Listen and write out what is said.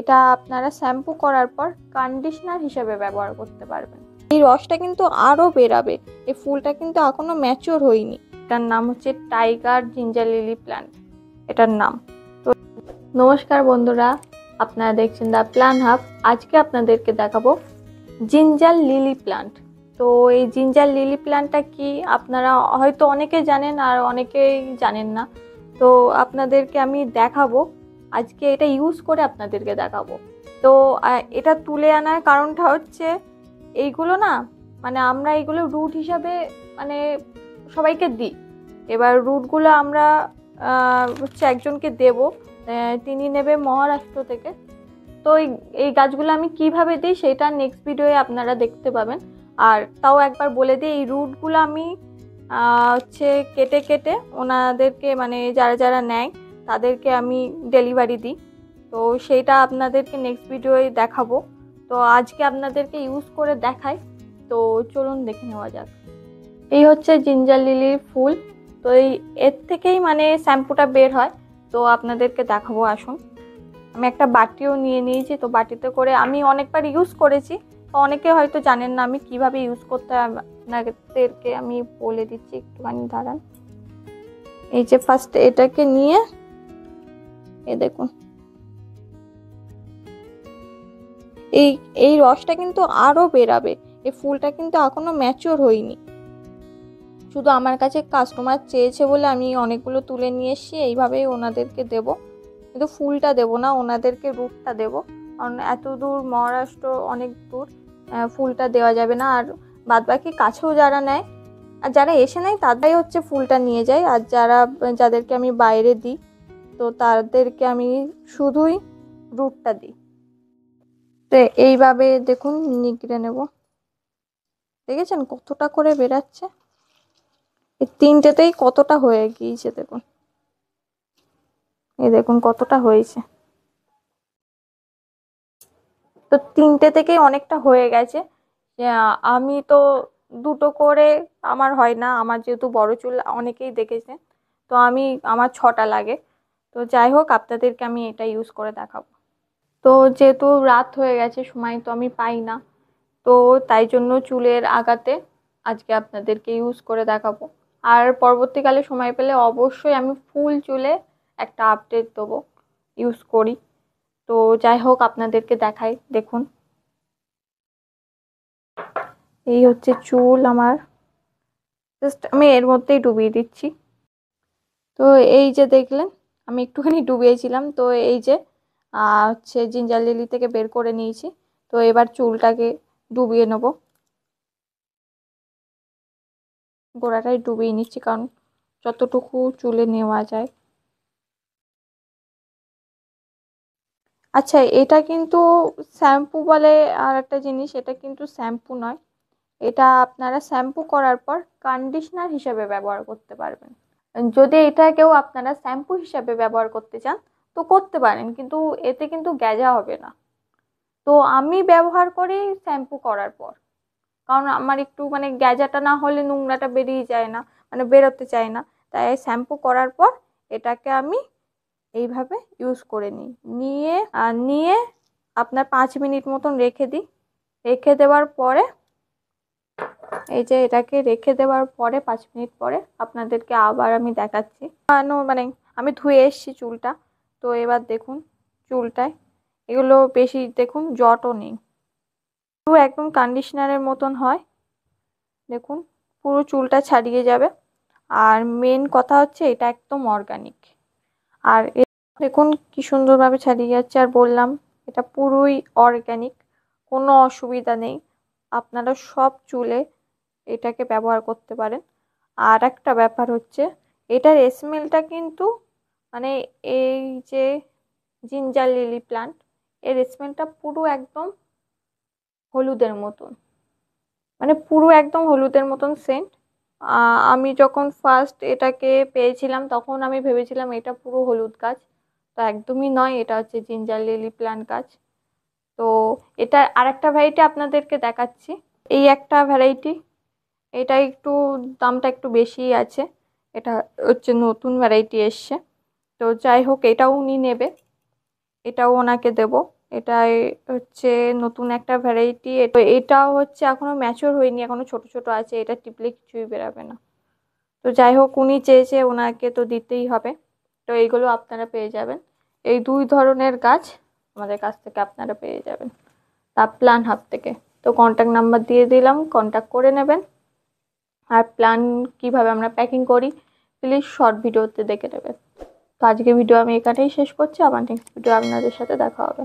এটা আপনারা শ্যাম্পু করার পর কন্ডিশনার হিসেবে ব্যবহার করতে পারবেন। এই রসটা কিন্তু আরো বেরাবে। এই ফুলটা কিন্তু এখনো ম্যাচিওর হয়নি। এটার নাম হচ্ছে টাইগার জিঞ্জার লিলি প্ল্যান্ট, এটার নাম। তো নমস্কার বন্ধুরা, আপনারা দেখছেন দ্য প্ল্যান হাব। আজকে আপনাদেরকে দেখাবো জিঞ্জার লিলি প্ল্যান্ট। তো এই জিঞ্জার লিলি প্ল্যান্টটা কি আপনারা হয়তো অনেকে জানেন আর অনেকেই জানেন না। তো আপনাদেরকে আমি দেখাবো আজকে, এটা ইউজ করে আপনাদেরকে দেখাবো। তো এটা তুলে আনার কারণটা হচ্ছে এইগুলো না, মানে আমরা এইগুলো রুট হিসাবে মানে সবাইকে দিই। এবার রুটগুলো আমরা হচ্ছে একজনকে দেব, তিনি নেবে মহারাষ্ট্র থেকে। তো এই গাছগুলো আমি কিভাবে দিই সেটা নেক্সট ভিডিওয়ে আপনারা দেখতে পাবেন। আর তাও একবার বলে দিই, এই রুটগুলো আমি হচ্ছে কেটে কেটে ওনাদেরকে, মানে যারা যারা নেয় তাদেরকে আমি ডেলিভারি দিই। তো সেইটা আপনাদেরকে নেক্সট ভিডিওয়ে দেখাবো। তো আজকে আপনাদেরকে ইউজ করে দেখাই। তো চলুন দেখে নেওয়া যাক। এই হচ্ছে জিঞ্জার লিলির ফুল। তো এর থেকেই মানে শ্যাম্পুটা বের হয়। তো আপনাদেরকে দেখাবো, আসুন। আমি একটা বাটিও নিয়ে নিয়েছি। তো বাটিতে করে আমি অনেকবার ইউজ করেছি। তো অনেকে হয়তো জানেন না আমি কিভাবে ইউজ করতে হয়, আপনাদেরকে আমি বলে দিচ্ছি, একটুখানি দাঁড়ান। এই যে ফার্স্ট এটাকে নিয়ে দেখুন, এই রসটা কিন্তু আরো বেরাবে। এই ফুলটা কিন্তু এখনো ম্যাচিওর হয়নি। শুধু আমার কাছে কাস্টমার চেয়েছে বলে আমি অনেকগুলো তুলে নিয়ে এসেছি। এইভাবেই ওনাদেরকে দেব, কিন্তু ফুলটা দেব না, ওনাদেরকে রুটটা দেব। কারণ এত দূর মহারাষ্ট্র, অনেক দূর, ফুলটা দেওয়া যাবে না। আর বাদবাকি কাছেও যারা নেয় আর যারা এসে নেয় তারাই হচ্ছে ফুলটা নিয়ে যায়। আর যাদেরকে আমি বাইরে দিই তো তাদেরকে আমি শুধুই রুটটা দিই। তো এইভাবে দেখুন নিগড়ে নেব। দেখেছেন কতটা করে বেরাচ্ছে? এই তিনটেতেই কতটা হয়ে গিয়েছে দেখুন। এই দেখুন কতটা হয়েছে। তো তিনটে থেকেই অনেকটা হয়ে গেছে। আমি তো দুটো করে আমার হয় না, আমার যেহেতু বড় চুল অনেকেই দেখেছে। তো আমার 6টা লাগে। তো যাই হোক, আপনাদেরকে আমি এটা ইউজ করে দেখাবো। তো যেহেতু রাত হয়ে গেছে, সময় তো আমি পাই না। তো তাই জন্য চুলের আগাতে আজকে আপনাদেরকে ইউজ করে দেখাবো। আর পরবর্তীকালে সময় পেলে অবশ্যই আমি ফুল চুলে একটা আপডেট দেবো, ইউজ করি। তো যাই হোক, আপনাদেরকে দেখাই, দেখুন। এই হচ্ছে চুল আমার, জাস্ট আমি এর মধ্যেই ডুবিয়ে দিচ্ছি। তো এই যে দেখলেন আমি একটুখানি ডুবিয়েছিলাম। তো এই যে হচ্ছে জিঞ্জার লিলি থেকে বের করে নিয়েছি। তো এবার চুলটাকে ডুবিয়ে নেব, গোড়াটাই ডুবিয়ে নিচ্ছি, কারণ যতটুকু চুলে নেওয়া যায়। আচ্ছা, এটা কিন্তু শ্যাম্পু বলে আর একটা জিনিস, এটা কিন্তু শ্যাম্পু নয়। এটা আপনারা শ্যাম্পু করার পর কন্ডিশনার হিসেবে ব্যবহার করতে পারবেন। যদি এটা কেউ আপনারা শ্যাম্পু হিসেবে ব্যবহার করতে চান তো করতে পারেন, কিন্তু এতে কিন্তু গ্যাজা হবে না। তো আমি ব্যবহার করি শ্যাম্পু করার পর, কারণ আমার একটু মানে গ্যাজাটা না হলে নোংরাটা বেরিয়ে যায় না, মানে বেরোতে চায় না। তাই শ্যাম্পু করার পর এটাকে আমি এইভাবে ইউজ করে নিয়ে আপনার 5 মিনিট মতন রেখে দিই। রেখে দেওয়ার পরে এই যে এটাকে রেখে দেওয়ার পরে 5 মিনিট পরে আপনাদেরকে আবার আমি দেখাচ্ছি। মানে আমি ধুয়ে এসেছি চুলটা। তো এবার দেখুন চুলটায় এগুলো বেশি দেখুন জটও নেই, পুরো একদম কন্ডিশনারের মতন হয়। দেখুন পুরো চুলটা ছাড়িয়ে যাবে। আর মেন কথা হচ্ছে এটা একদম অর্গানিক। আর দেখুন কি সুন্দরভাবে ছাড়িয়ে যাচ্ছে। আর বললাম এটা পুরোই অর্গানিক, কোনো অসুবিধা নেই। আপনারা সব চুলে এটাকে ব্যবহার করতে পারেন। আর একটা ব্যাপার হচ্ছে এটার স্মেলটা কিন্তু মানে এই যে জিঞ্জার লিলি প্ল্যান্ট, এর স্মেলটা পুরো একদম হলুদের মতন, মানে পুরো একদম হলুদের মতন সেন্ট। আমি যখন ফার্স্ট এটাকে পেয়েছিলাম তখন আমি ভেবেছিলাম এটা পুরো হলুদ গাছ। তো একদমই নয়, এটা হচ্ছে জিঞ্জার লিলি প্ল্যান্ট গাছ। তো এটা আরেকটা ভ্যারাইটি আপনাদেরকে দেখাচ্ছি। এই একটা ভ্যারাইটি, এটা একটু দামটা একটু বেশি আছে। এটা হচ্ছে নতুন ভ্যারাইটি এসছে। তো যাই হোক, এটাও উনি নেবে, এটাও ওনাকে দেব। এটাই হচ্ছে নতুন একটা ভ্যারাইটি। এটাও হচ্ছে এখনো ম্যাচিওর হয়নি, এখনো ছোট ছোট আছে, এটা টিপলে কিছুই বেরাবে না। তো যাই হোক, উনি চেয়েছে, ওনাকে তো দিতেই হবে। তো এইগুলো আপনারা পেয়ে যাবেন, এই 2 ধরনের গাছ আমাদের কাছ থেকে আপনারা পেয়ে যাবেন তার প্ল্যান হাব থেকে। তো কন্ট্যাক্ট নাম্বার দিয়ে দিলাম, কন্ট্যাক্ট করে নেবেন। আর প্ল্যান কিভাবে আমরা প্যাকিং করি প্লিজ শর্ট ভিডিওতে দেখে নেবেন। তো আজকে ভিডিও আমি এখানেই শেষ করছি, আবার নেক্সট ভিডিও আপনাদের সাথে দেখা হবে।